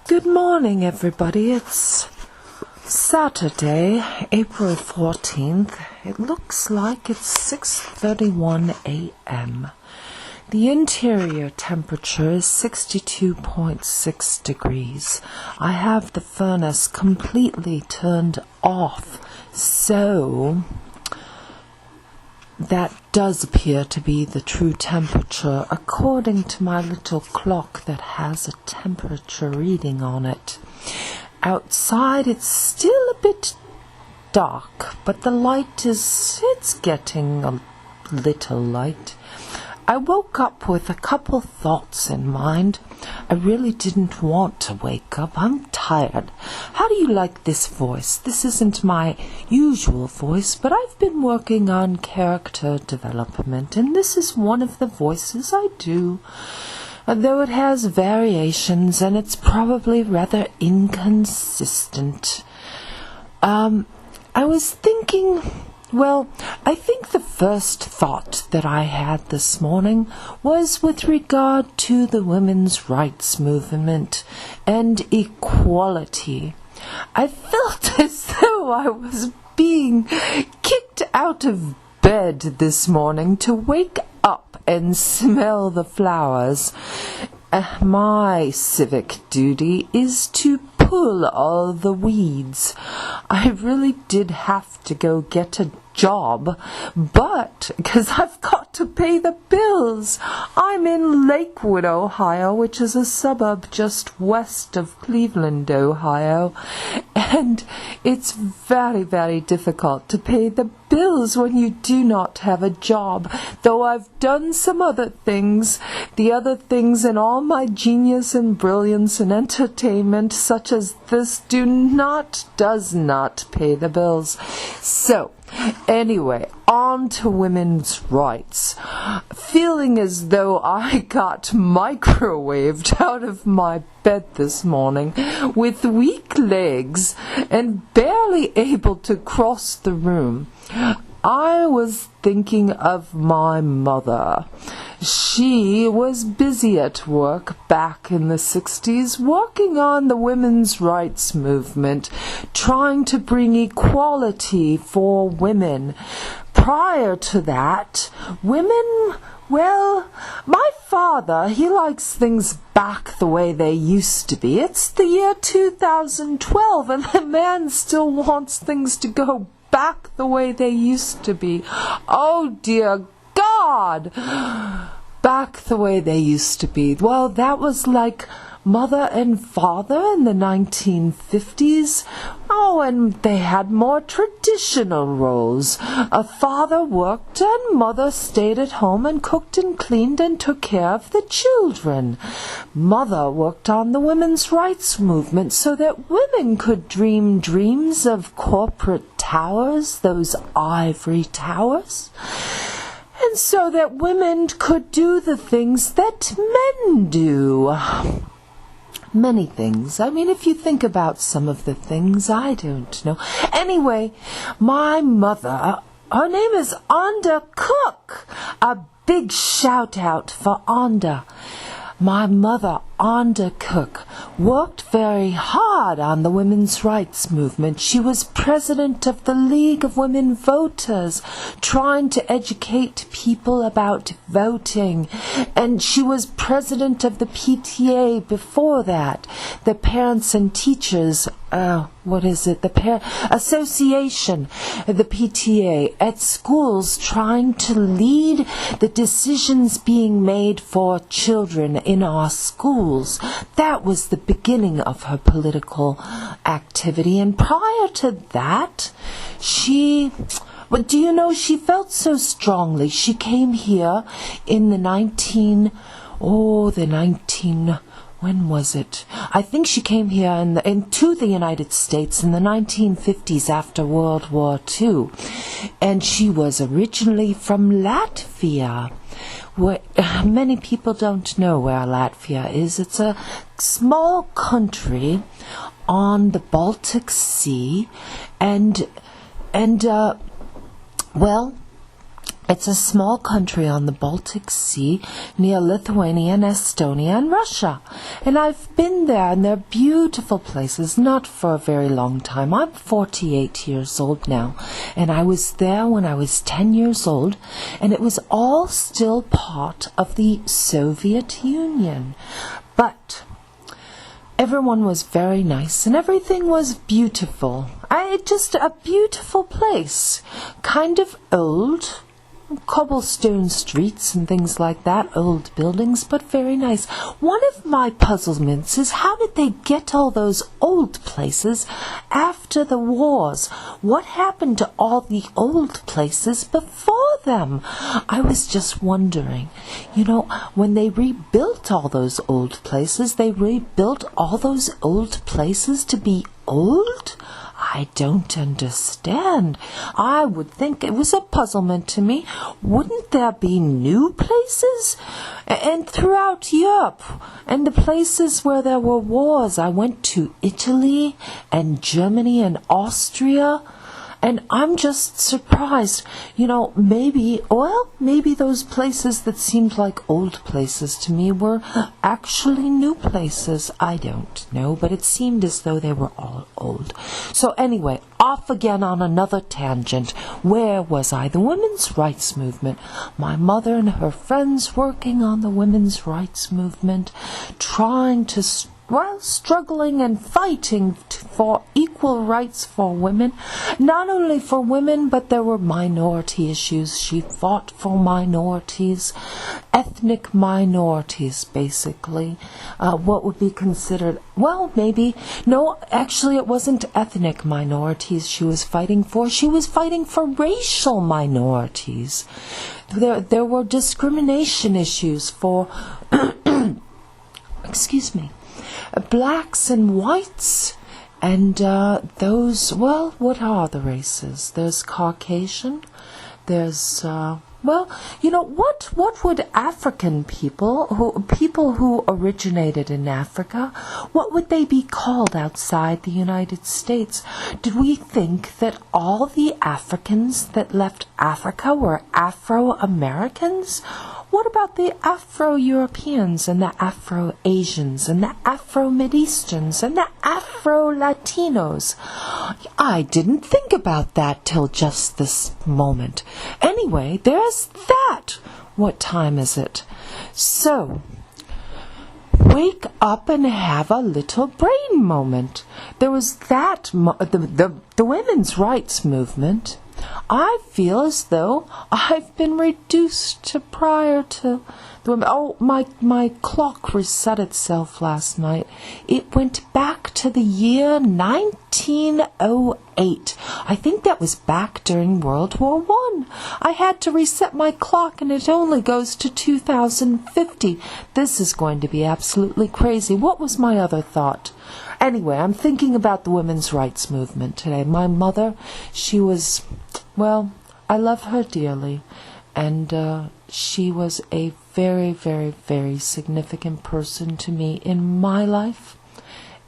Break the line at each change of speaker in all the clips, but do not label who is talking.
Good morning, everybody. It's Saturday, April 14th. It looks like it's 6:31 a.m. The interior temperature is 62.6 degrees. I have the furnace completely turned off, so that does appear to be the true temperature, according to my little clock that has a temperature reading on it. Outside it's still a bit dark, but the light it's getting a little light. I woke up with a couple thoughts in mind. I really didn't want to wake up. I'm tired. How do you like this voice? This isn't my usual voice, but I've been working on character development, and this is one of the voices I do. Though it has variations, and it's probably rather inconsistent. I was thinking... Well, I think the first thought that I had this morning was with regard to the women's rights movement and equality. I felt as though I was being kicked out of bed this morning to wake up and smell the flowers. My civic duty is to pull all the weeds. I really did have to go get a job, but because I've got to pay the bills. I'm in Lakewood, Ohio, which is a suburb just west of Cleveland, Ohio, and it's very, very difficult to pay the bills when you do not have a job, though I've done some other things. The other things in all my genius and brilliance and entertainment, such as this, does not pay the bills. So, anyway, on to women's rights. Feeling as though I got microwaved out of my bed this morning with weak legs and barely able to cross the room, I was thinking of my mother. She was busy at work back in the 60s, working on the women's rights movement, trying to bring equality for women. Prior to that, women, well, my father, he likes things back the way they used to be. It's the year 2012, and the man still wants things to go back the way they used to be. Oh, dear God! Back the way they used to be. Well, that was like mother and father in the 1950s. Oh, and they had more traditional roles. A father worked and mother stayed at home and cooked and cleaned and took care of the children. Mother worked on the women's rights movement so that women could dream dreams of corporate towers, those ivory towers. And so that women could do the things that men do. Many things. I mean, if you think about some of the things, I don't know. Anyway, my mother, her name is Onda Cook. A big shout out for Onda. My mother, Onda Cook, worked very hard on the women's rights movement. She was president of the League of Women Voters, trying to educate people about voting. And she was president of the PTA before that, the Parents and Teachers, Association, the PTA, at schools, trying to lead the decisions being made for children in our schools. That was the beginning of her political activity. And prior to that, she felt so strongly. She came here in when was it? I think she came here to the United States in the 1950s after World War II. And she was originally from Latvia. Many people don't know where Latvia is. It's a small country on the Baltic Sea, and It's a small country on the Baltic Sea near Lithuania and Estonia and Russia. And I've been there, and they're beautiful places, not for a very long time. I'm 48 years old now, and I was there when I was 10 years old, and it was all still part of the Soviet Union. But everyone was very nice, and everything was beautiful. Just a beautiful place, kind of old, cobblestone streets and things like that, old buildings, but very nice. One of my puzzlements is, how did they get all those old places after the wars? What happened to all the old places before them? I was just wondering. When they rebuilt all those old places, they rebuilt all those old places to be old? I don't understand. I would think it was a puzzlement to me. Wouldn't there be new places? And throughout Europe, and the places where there were wars, I went to Italy and Germany and Austria, and I'm just surprised. Maybe those places that seemed like old places to me were actually new places. I don't know, but it seemed as though they were all old. So anyway, off again on another tangent. Where was I? The women's rights movement. My mother and her friends working on the women's rights movement, trying to struggling and fighting for equal rights for women. Not only for women, but there were minority issues. She fought for minorities, ethnic minorities, basically. What would be considered, actually it wasn't ethnic minorities she was fighting for. She was fighting for racial minorities. There were discrimination issues for blacks and whites, and what are the races? There's Caucasian, there's, what would African people who originated in Africa, what would they be called outside the United States? Did we think that all the Africans that left Africa were Afro-Americans? What about the Afro-Europeans and the Afro-Asians and the Afro-Mideasterns and the Afro-Latinos? I didn't think about that till just this moment. Anyway, there's that. What time is it? So, wake up and have a little brain moment. There was that, the women's rights movement. I feel as though I've been reduced to prior to the women. Oh, my clock reset itself last night. It went back to the year 1908. I think that was back during World War I. I had to reset my clock, and it only goes to 2050. This is going to be absolutely crazy. What was my other thought? Anyway, I'm thinking about the women's rights movement today. My mother, she was, I love her dearly, and she was a very, very, very significant person to me in my life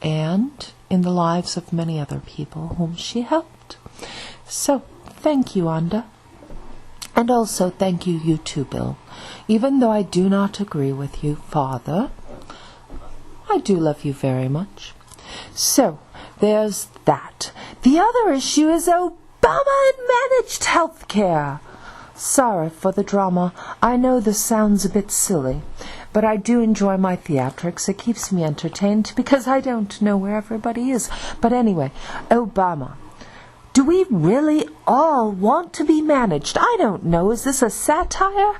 and in the lives of many other people whom she helped. So, thank you, Anda. And also thank you, you too, Bill. Even though I do not agree with you, Father, I do love you very much. So, there's that. The other issue is Obama and managed health care. Sorry for the drama. I know this sounds a bit silly, but I do enjoy my theatrics. It keeps me entertained because I don't know where everybody is. But anyway, Obama. Do we really all want to be managed? I don't know. Is this a satire?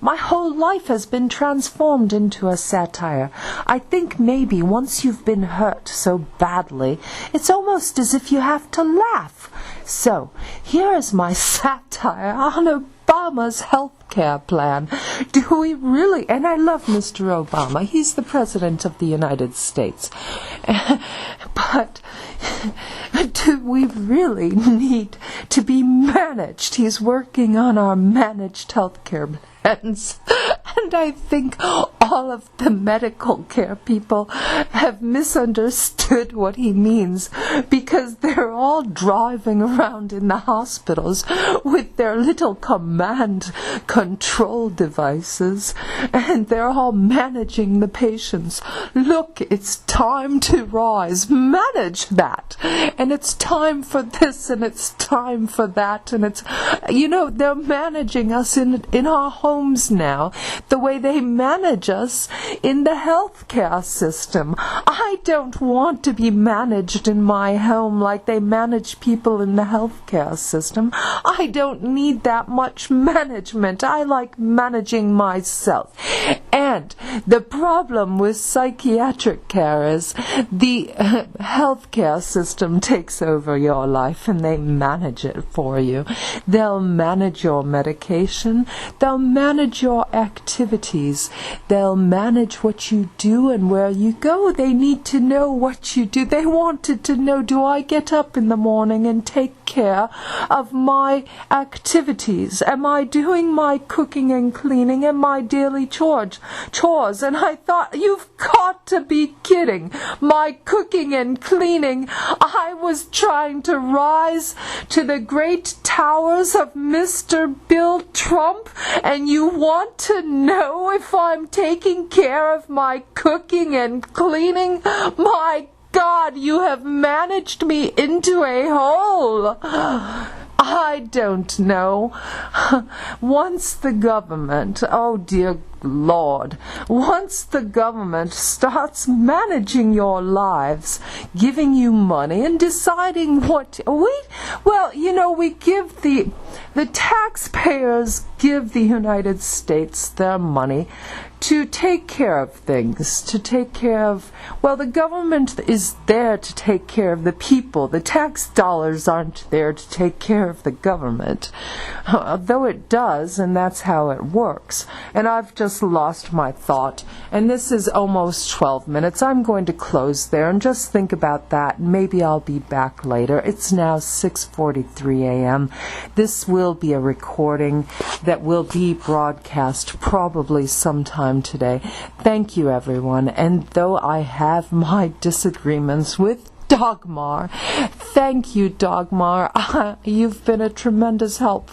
My whole life has been transformed into a satire. I think maybe once you've been hurt so badly, it's almost as if you have to laugh. So, here is my satire on Obama's health care plan. Do we really? And I love Mr. Obama. He's the President of the United States. But do we really need to be managed? He's working on our managed health care plans. And I think all of the medical care people have misunderstood what he means, because they're all driving around in the hospitals with their little command control devices, and they're all managing the patients. Look, it's time to rise. Manage that. And it's time for this, and it's time for that, and it's, they're managing us in our homes now, the way they manage us in the healthcare system. I don't want to be managed in my home like they manage people in the healthcare system. I don't need that much management. I like managing myself. And the problem with psychiatric care is the healthcare system takes over your life and they manage it for you. They'll manage your medication. They'll manage your activities. They'll manage what you do and where you go. They need to know what you do. They wanted to know, do I get up in the morning and take care of my activities? Am I doing my cooking and cleaning and my daily chores? And I thought, you've got to be kidding. My cooking and cleaning, I was trying to rise to the great towers of Mr. Bill Trump, and you want to know if I'm taking care of my cooking and cleaning? My God, you have managed me into a hole. I don't know. Once the government, oh dear Lord, once the government starts managing your lives, giving you money and deciding what we give the taxpayers give the United States their money to take care of things, the government is there to take care of the people. The tax dollars aren't there to take care of the government, though it does, and that's how it works. And I've just lost my thought, and this is almost 12 minutes. I'm going to close there and just think about that. Maybe I'll be back later. It's now 6:43 a.m. This will be a recording that will be broadcast probably sometime today. Thank you, everyone. And though I have my disagreements with Dagmar, thank you, Dagmar. You've been a tremendous help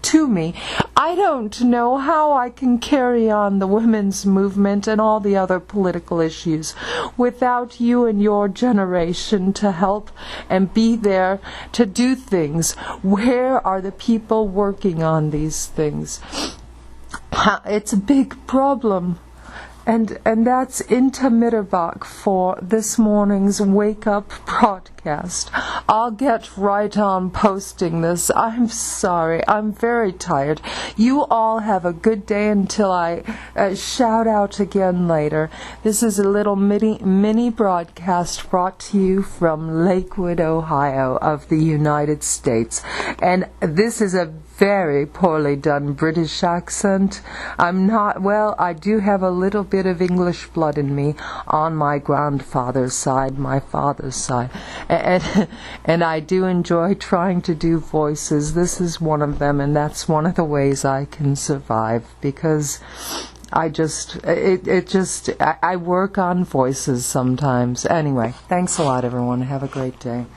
to me. I don't know how I can carry on the women's movement and all the other political issues without you and your generation to help and be there to do things. Where are the people working on these things? It's a big problem. And that's Inta Mitterbach for this morning's Wake Up broadcast. I'll get right on posting this. I'm sorry. I'm very tired. You all have a good day until I shout out again later. This is a little mini broadcast brought to you from Lakewood, Ohio of the United States. And this is a very poorly done British accent. I do have a little bit of English blood in me on my grandfather's side, my father's side. And I do enjoy trying to do voices. This is one of them, and that's one of the ways I can survive, because I work on voices sometimes. Anyway, thanks a lot, everyone. Have a great day.